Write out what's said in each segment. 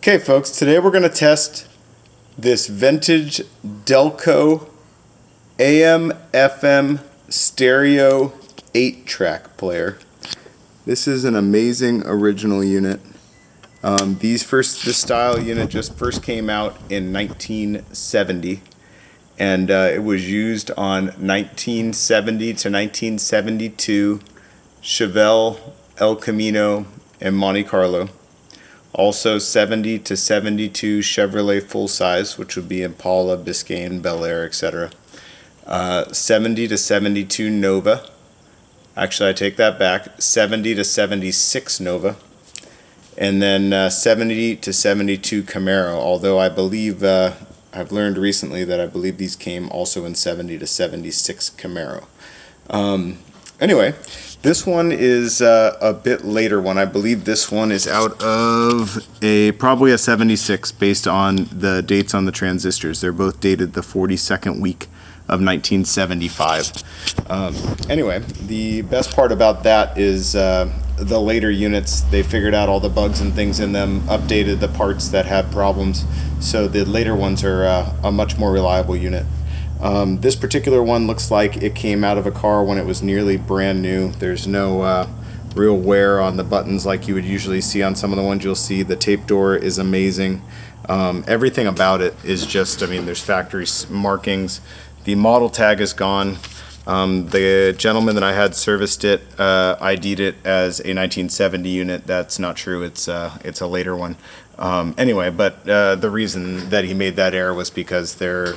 Okay folks, today we're going to test this vintage Delco AM/FM stereo 8-track player. This is an amazing original unit. This style unit just first came out in 1970, and it was used on 1970 to 1972 Chevelle, El Camino, and Monte Carlo. Also 70 to 72 Chevrolet full-size, which would be Impala, Biscayne, Bel Air, etc. 70 to 72 Nova. Actually, I take that back. 70 to 76 Nova. And then 70 to 72 Camaro, although I believe, I've learned recently that I believe these came also in 70 to 76 Camaro. Anyway, this one is a bit later one. I believe this one is out of probably a 76 based on the dates on the transistors. They're both dated the 42nd week of 1975. Anyway, the best part about that is the later units. They figured out all the bugs and things in them, updated the parts that had problems, so the later ones are a much more reliable unit. This particular one looks like it came out of a car when it was nearly brand new. There's no real wear on the buttons like you would usually see on some of the ones you'll see. The tape door is amazing. Everything about it is just, I mean, there's factory markings. The model tag is gone. The gentleman that I had serviced it ID'd it as a 1970 unit. That's not true. It's a later one. Anyway, but the reason that he made that error was because they're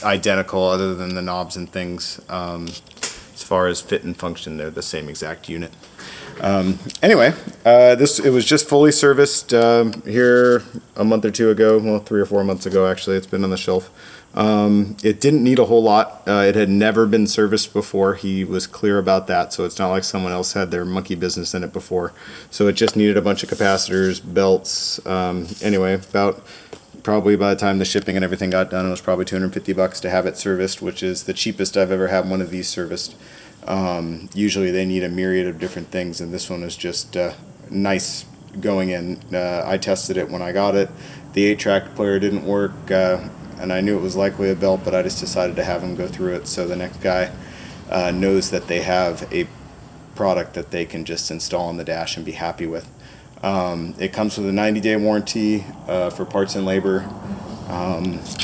identical other than the knobs and things. As far as fit and function, they're the same exact unit. Anyway, it was just fully serviced here a month or two ago, well, 3 or 4 months ago actually. It's been on the shelf. It didn't need a whole lot. It had never been serviced before. He was clear about that, so it's not like someone else had their monkey business in it before. So it just needed a bunch of capacitors, belts. Anyway, probably by the time the shipping and everything got done, it was probably $250 to have it serviced, which is the cheapest I've ever had one of these serviced. Usually they need a myriad of different things, and this one is just nice going in. I tested it when I got it. The 8-track player didn't work, and I knew it was likely a belt, but I just decided to have him go through it so the next guy knows that they have a product that they can just install on the dash and be happy with. It comes with a 90-day warranty for parts and labor.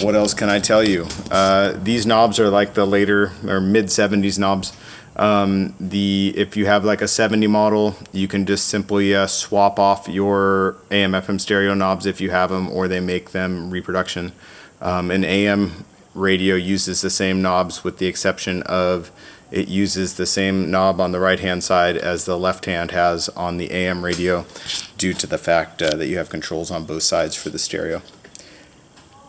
What else can I tell you? These knobs are like the later or mid-70s knobs. If you have like a 70 model, you can just simply swap off your AM/FM stereo knobs if you have them, or they make them reproduction. An AM radio uses the same knobs, with the exception of it uses the same knob on the right hand side as the left hand has on the AM radio, due to the fact that you have controls on both sides for the stereo.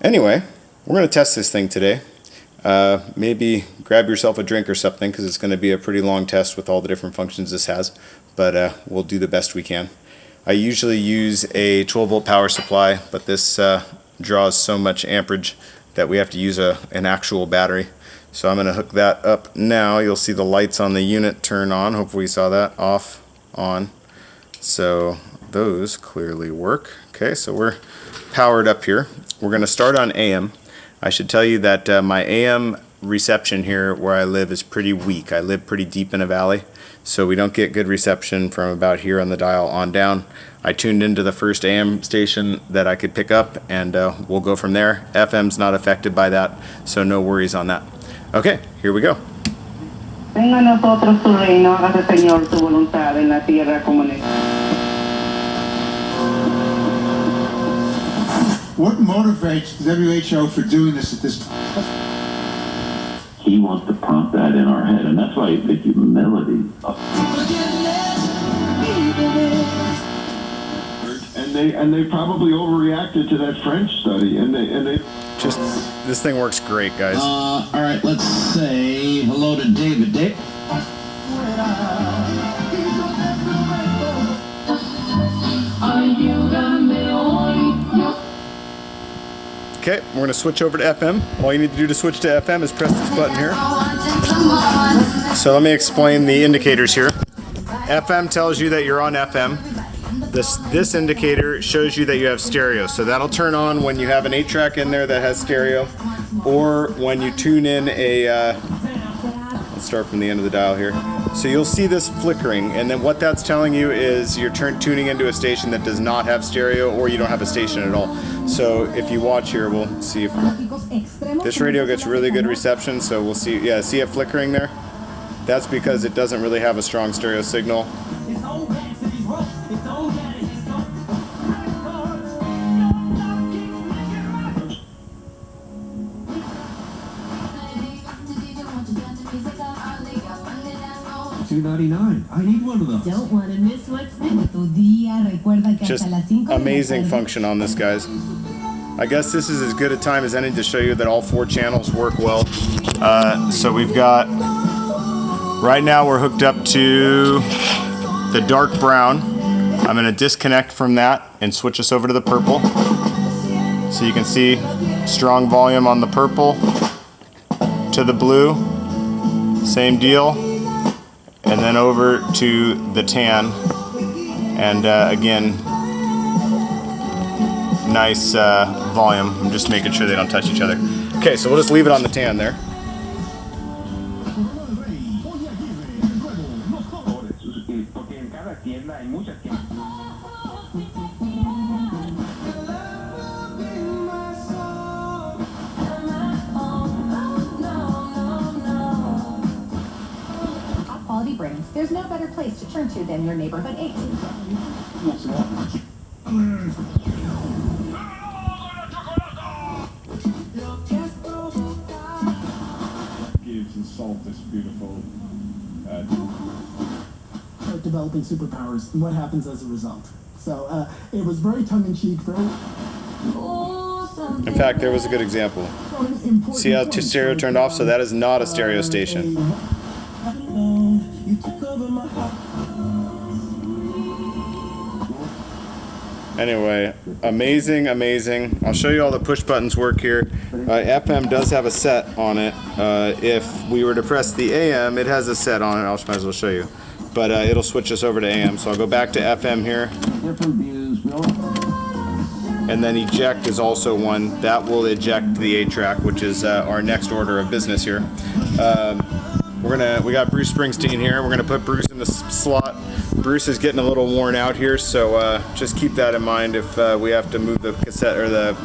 Anyway, we're going to test this thing today. Maybe grab yourself a drink or something, because it's going to be a pretty long test with all the different functions this has, but we'll do the best we can. I usually use a 12-volt power supply, but this draws so much amperage that we have to use an actual battery. So I'm going to hook that up now. You'll see the lights on the unit turn on. Hopefully you saw that. Off, on. So those clearly work. Okay, so we're powered up here. We're going to start on AM. I should tell you that my AM reception here where I live is pretty weak. I live pretty deep in a valley, so we don't get good reception from about here on the dial on down. I tuned into the first AM station that I could pick up, and we'll go from there. FM's not affected by that, so no worries on that. Okay, here we go. What motivates WHO for doing this at this time? He wants to pump that in our head, and that's why the humility. And they probably overreacted to that French study, and they just, this thing works great, guys. All right, let's say hello to David. Dave. Okay, we're going to switch over to FM. All you need to do to switch to FM is press this button here. So let me explain the indicators here. FM tells you that you're on FM. this indicator shows you that you have stereo. So that'll turn on when you have an 8-track in there that has stereo, or when you tune in a, let's start from the end of the dial here. So you'll see this flickering, and then what that's telling you is you're tuning into a station that does not have stereo, or you don't have a station at all. So if you watch here, we'll see if this radio gets really good reception. So we'll see, yeah, see it flickering there? That's because it doesn't really have a strong stereo signal. $2.99. I need one of those. Don't want to miss what's next. Tu día. Recuerda que Just hasta las 5 de la amazing tarde. function on this, guys. I guess this is as good a time as any to show you that all 4 channels work well. So we've got, right now we're hooked up to the dark brown. I'm going to disconnect from that and switch us over to the purple. So you can see strong volume on the purple, to the blue, same deal, and then over to the tan. And again, nice volume. I'm just making sure they don't touch each other. Okay, so we'll just leave it on the tan there. Quality brands. There's no better place to turn to than your neighborhood 8. Gives and solve this beautiful. Start developing superpowers, and what happens as a result. So it was very tongue-in-cheek, very. In fact, there was a good example. See how stereo turned off? So that is not a stereo station. Anyway, amazing, amazing. I'll show you all the push buttons work here. FM does have a set on it. If we were to press the AM, it has a set on it. I might as well show you. But it'll switch us over to AM. So I'll go back to FM here. Different views. And then eject is also one. That will eject the 8-track, which is our next order of business here. We got Bruce Springsteen here. We're gonna put Bruce in the slot. Bruce is getting a little worn out here, so just keep that in mind if we have to move the cassette or the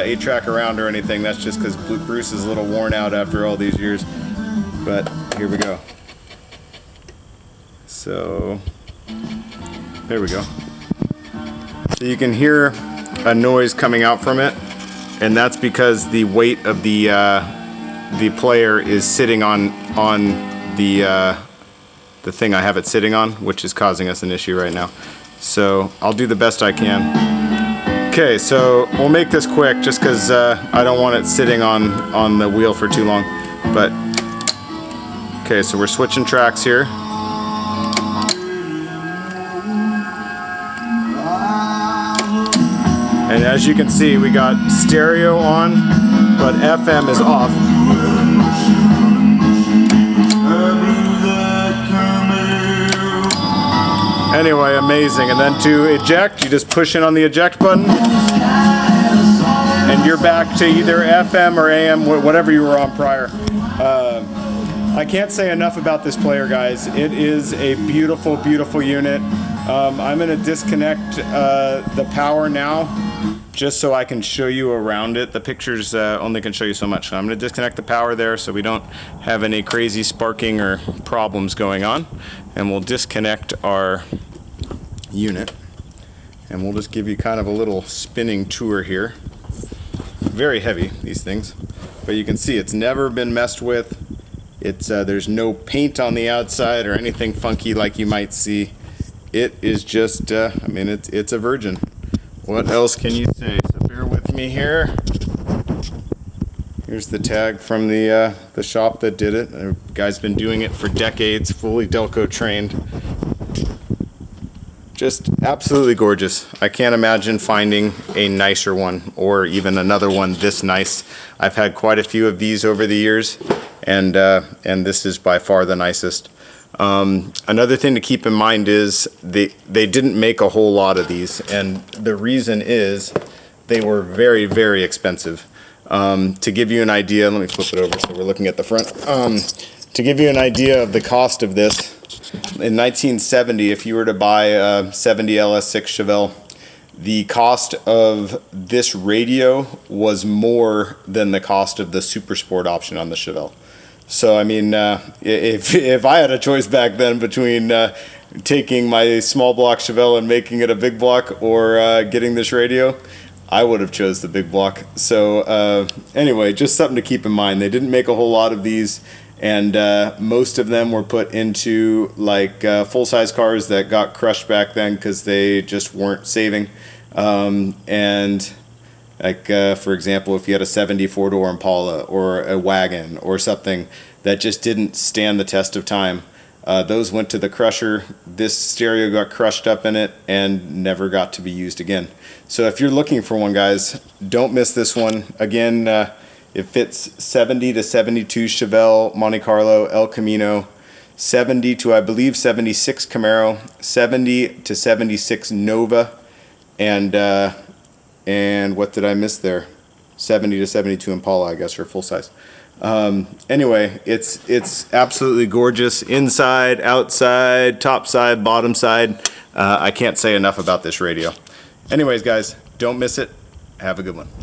8-track around or anything. That's just because Bruce is a little worn out after all these years. But here we go. So there we go. So you can hear a noise coming out from it, and that's because the weight of the player is sitting on the thing I have it sitting on, which is causing us an issue right now. So I'll do the best I can. Okay, so we'll make this quick just because I don't want it sitting on the wheel for too long. But okay, so we're switching tracks here. And as you can see, we got stereo on, but FM is off. Anyway, amazing. And then to eject, you just push in on the eject button, and you're back to either FM or AM, whatever you were on prior. I can't say enough about this player, guys. It is a beautiful, beautiful unit. I'm going to disconnect the power now, just so I can show you around it. The pictures only can show you so much. So I'm going to disconnect the power there so we don't have any crazy sparking or problems going on. And we'll disconnect our unit. And we'll just give you kind of a little spinning tour here. Very heavy, these things. But you can see it's never been messed with. It's there's no paint on the outside or anything funky like you might see. It is just, I mean, it's a virgin. What else can you say? So bear with me here. Here's the tag from the shop that did it. The guy's been doing it for decades, fully Delco trained. Just absolutely gorgeous. I can't imagine finding a nicer one or even another one this nice. I've had quite a few of these over the years, and this is by far the nicest. Another thing to keep in mind is they didn't make a whole lot of these, and the reason is they were very, very expensive. To give you an idea, let me flip it over so we're looking at the front. To give you an idea of the cost of this, in 1970, if you were to buy a 70 LS6 Chevelle, the cost of this radio was more than the cost of the Super Sport option on the Chevelle. So, I mean, if I had a choice back then between taking my small block Chevelle and making it a big block or getting this radio, I would have chose the big block. So, anyway, just something to keep in mind. They didn't make a whole lot of these, and most of them were put into like full-size cars that got crushed back then because they just weren't saving. And like, for example, if you had a 74-door Impala or a wagon or something that just didn't stand the test of time, those went to the crusher. This stereo got crushed up in it and never got to be used again. So if you're looking for one, guys, don't miss this one. Again, it fits 70 to 72 Chevelle Monte Carlo El Camino, 70 to, I believe, 76 Camaro, 70 to 76 Nova, and what did I miss there? 70 to 72 Impala, I guess, for full size. Anyway, it's absolutely gorgeous, inside, outside, top side, bottom side. I can't say enough about this radio. Anyways, guys, don't miss it. Have a good one.